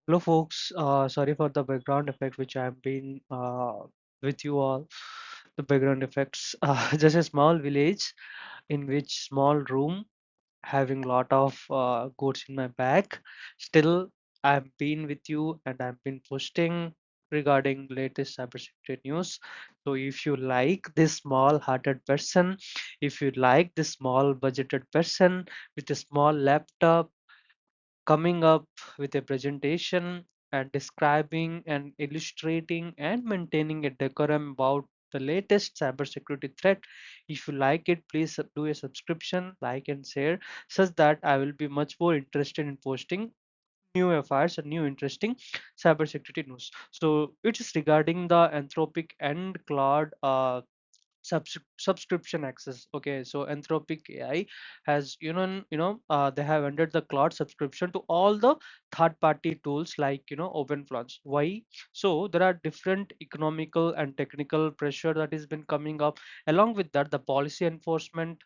Hello, folks. Sorry for the background effect, which I've been with you all. The background effects, just a small village in which small room having lot of goods in my bag. Still, I've been with you and I've been posting regarding latest cybersecurity news. So if you like this small-hearted person, if you like this small budgeted person with a small laptop coming up with a presentation and describing and illustrating and maintaining a decorum about the latest cybersecurity threat. If you like it, please do a subscription, like and share, such that I will be much more interested in posting new affairs and new interesting cybersecurity news. So it is regarding the Anthropic and Claude subscription access. Okay, so Anthropic AI has they have ended the cloud subscription to all the third party tools like OpenFlans. Why? So there are different economical and technical pressure that has been coming up. Along with that, the policy enforcement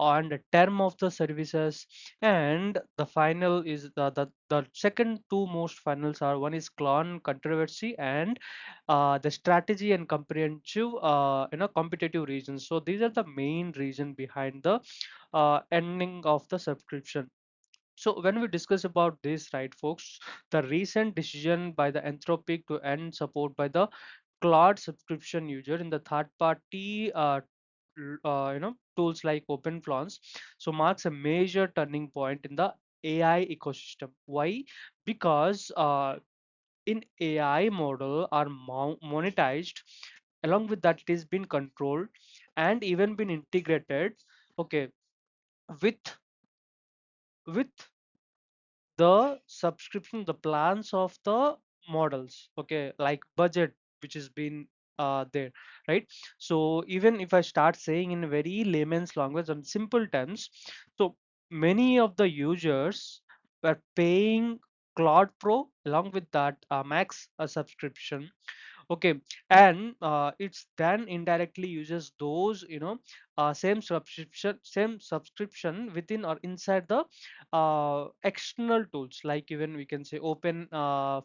and the term of the services, and the final is the second two most finals are, one is clone controversy and the strategy and comprehensive competitive reasons. So these are the main reason behind the ending of the subscription. So when we discuss about this, right, folks, the recent decision by the Anthropic to end support by the cloud subscription user in the third party tools like OpenFlans, so marks a major turning point in the AI ecosystem. Why? Because in AI model are monetized. Along with that, it has been controlled and even been integrated. Okay, with with the subscription, the plans of the models. Okay, like budget, which has been there, right? So even if I start saying in very layman's language and simple terms, so many of the users were paying Claude Pro along with that Max subscription. Okay, and it's then indirectly uses those same subscription within or inside the external tools, like even we can say open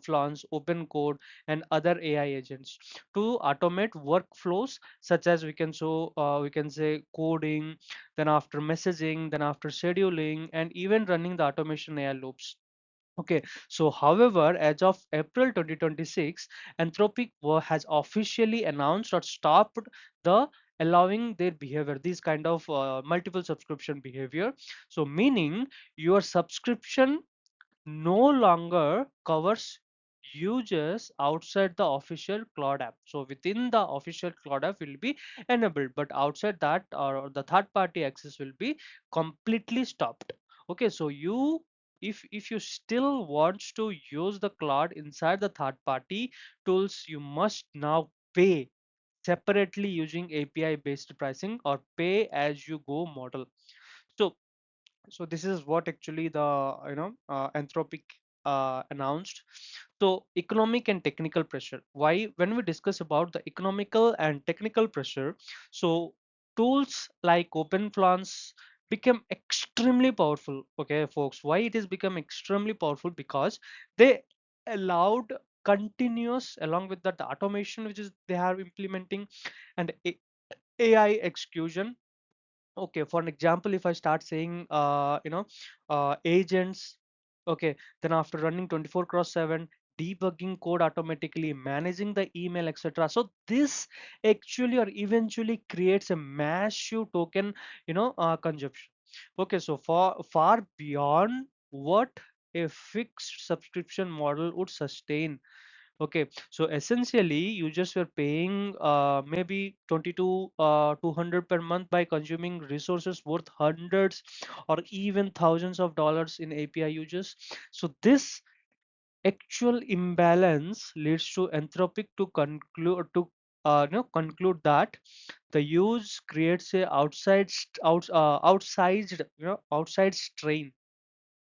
flans, open code, and other AI agents to automate workflows, such as we can say coding, then after messaging, then after scheduling, and even running the automation AI loops. Okay, so however, as of April 2026, Anthropic has officially announced or stopped the allowing their behavior, these kind of multiple subscription behavior. So meaning your subscription no longer covers users outside the official Cloud app. So within the official Cloud app will be enabled, but outside that or the third party access will be completely stopped. Okay, so if you still want to use the cloud inside the third party tools, you must now pay separately using API based pricing or pay as you go model. So so this is what actually the Anthropic announced. So economic and technical pressure. Why? When we discuss about the economical and technical pressure, so tools like OpenFlans become extremely powerful. Okay, folks, why it has become extremely powerful? Because they allowed continuous, along with that, the automation which is they are implementing, and AI execution. Okay, for an example, if I start saying agents, okay, then after running 24 cross 7, debugging code automatically, managing the email, etc. So this actually or eventually creates a massive token consumption. Okay, so far beyond what a fixed subscription model would sustain. Okay, so essentially you just were paying maybe 200 per month by consuming resources worth hundreds or even thousands of dollars in API users. So this actual imbalance leads to Anthropic to conclude that the use creates a outsized outside strain.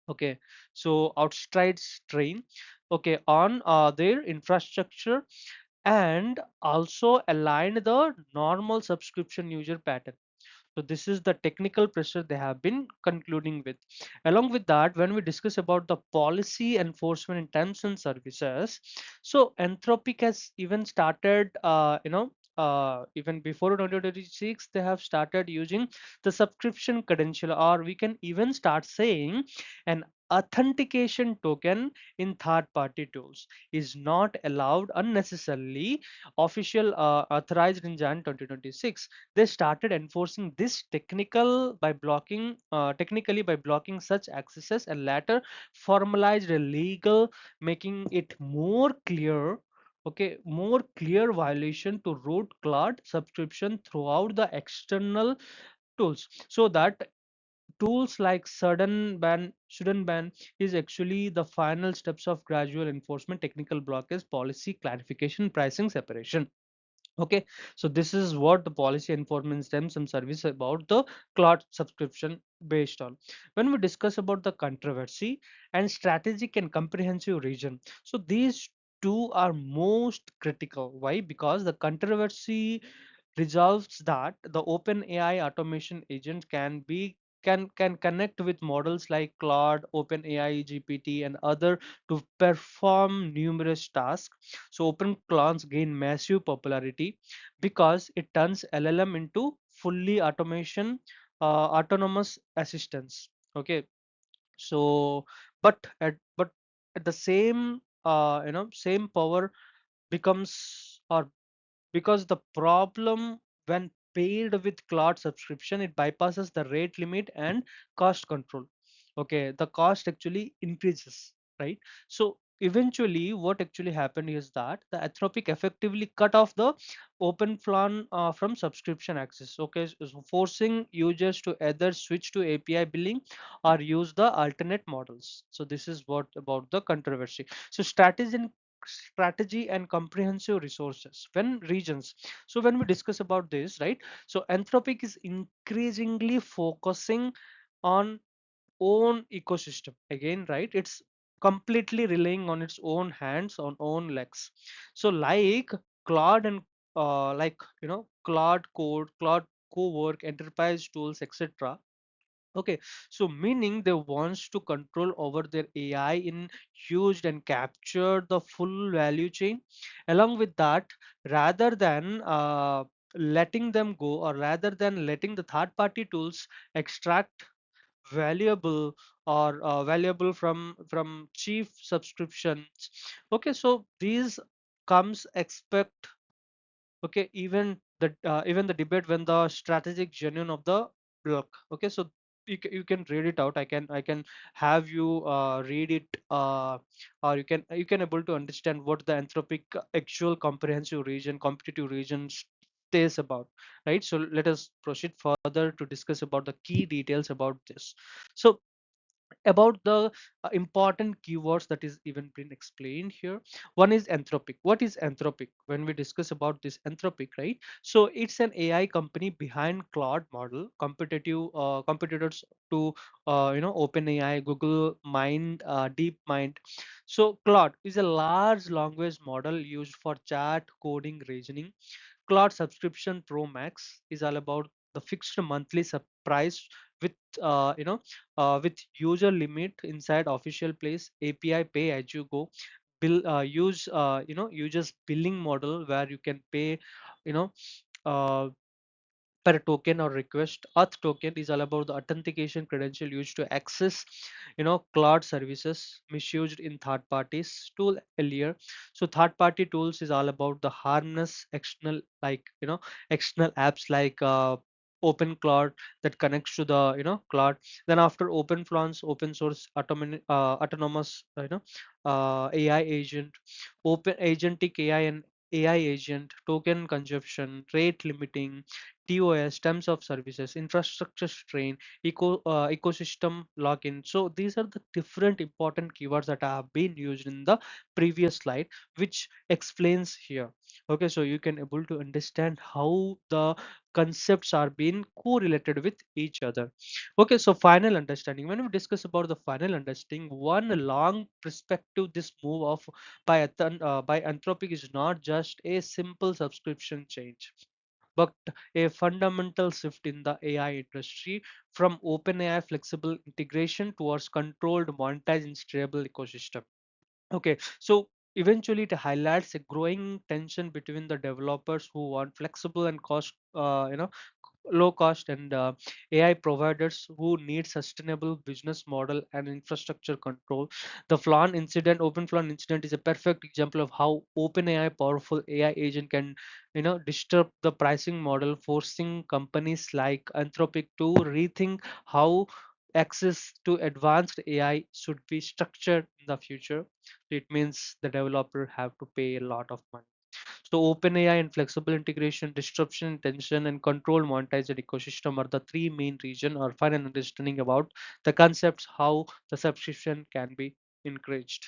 Okay, so outside strain, okay, on their infrastructure, and also align the normal subscription user pattern. So this is the technical pressure they have been concluding with. Along with that, when we discuss about the policy enforcement in terms and services, so Anthropic has even started, even before 2026, they have started using the subscription credential, or we can even start saying an authentication token in third-party tools is not allowed unnecessarily. Official authorized in Jan 2026, they started enforcing this technically by blocking such accesses, and later formalized a legal, making it more clear, okay, more clear violation to root Claude subscription throughout the external tools. So that tools like sudden ban is actually the final steps of gradual enforcement, technical blockage, policy clarification, pricing separation. Okay, so this is what the policy enforcement stems some service about the cloud subscription based on. When we discuss about the controversy and strategic and comprehensive region, so these two are most critical. Why? Because the controversy resolves that the open AI automation agent can connect with models like Claude, OpenAI, GPT, and other to perform numerous tasks. So open clones gain massive popularity because it turns LLM into fully autonomous assistants. Okay, so but at the same same power becomes, or because the problem when paid with cloud subscription, it bypasses the rate limit and cost control. Okay, the cost actually increases, right? So eventually what actually happened is that the Anthropic effectively cut off the open plan from subscription access. Okay, so forcing users to either switch to API billing or use the alternate models. So this is what about the controversy. So strategy and comprehensive resources when regions. So when we discuss about this, right, so Anthropic is increasingly focusing on own ecosystem again, right? It's completely relying on its own hands, on own legs. So like Claude and Claude code, Claude co-work, enterprise tools, etc. Okay, so meaning they wants to control over their AI in used and capture the full value chain. Along with that, rather than letting them go, or rather than letting the third party tools extract valuable valuable from chief subscriptions. Okay, so these comes expect, okay, even the debate when the strategic genuine of the block. Okay, so you can read it out. I can have you read it, or you can able to understand what the Anthropic actual comprehensive region, competitive region stays about, right? So let us proceed further to discuss about the key details about this. So about the important keywords that is even been explained here. One is Anthropic. What is Anthropic? When we discuss about this Anthropic, right, so it's an AI company behind Claude model, competitors to OpenAI, Google Mind, DeepMind. So Claude is a large language model used for chat, coding, reasoning. Claude subscription Pro Max is all about the fixed monthly price with with user limit inside official place, API pay as you go. Bill use users billing model where you can pay, you know uh, per token or request. Auth token is all about the authentication credential used to access cloud services misused in third parties tool earlier. So third party tools is all about the harmless external, like external apps like open cloud that connects to the cloud. Then after open flans, open source autonomous AI agent, open agentic AI and AI agent, token consumption, rate limiting, TOS, terms of services, infrastructure strain, ecosystem login. So these are the different important keywords that have been used in the previous slide, which explains here. Okay, so you can able to understand how the concepts are being correlated with each other. Okay, so final understanding. When we discuss about the final understanding, one long perspective, this move of by Anthropic is not just a simple subscription change. but a fundamental shift in the AI industry from open AI flexible integration towards controlled, monetized, and stable ecosystem. Okay, so eventually it highlights a growing tension between the developers who want flexible and low cost and AI providers who need sustainable business model and infrastructure control. The open flan incident is a perfect example of how OpenAI powerful AI agent can, disturb the pricing model, forcing companies like Anthropic to rethink how access to advanced AI should be structured in the future. It means the developer have to pay a lot of money. So OpenAI and flexible integration, disruption, tension, and control monetized ecosystem are the three main reason or fun and understanding about the concepts how the subscription can be encouraged.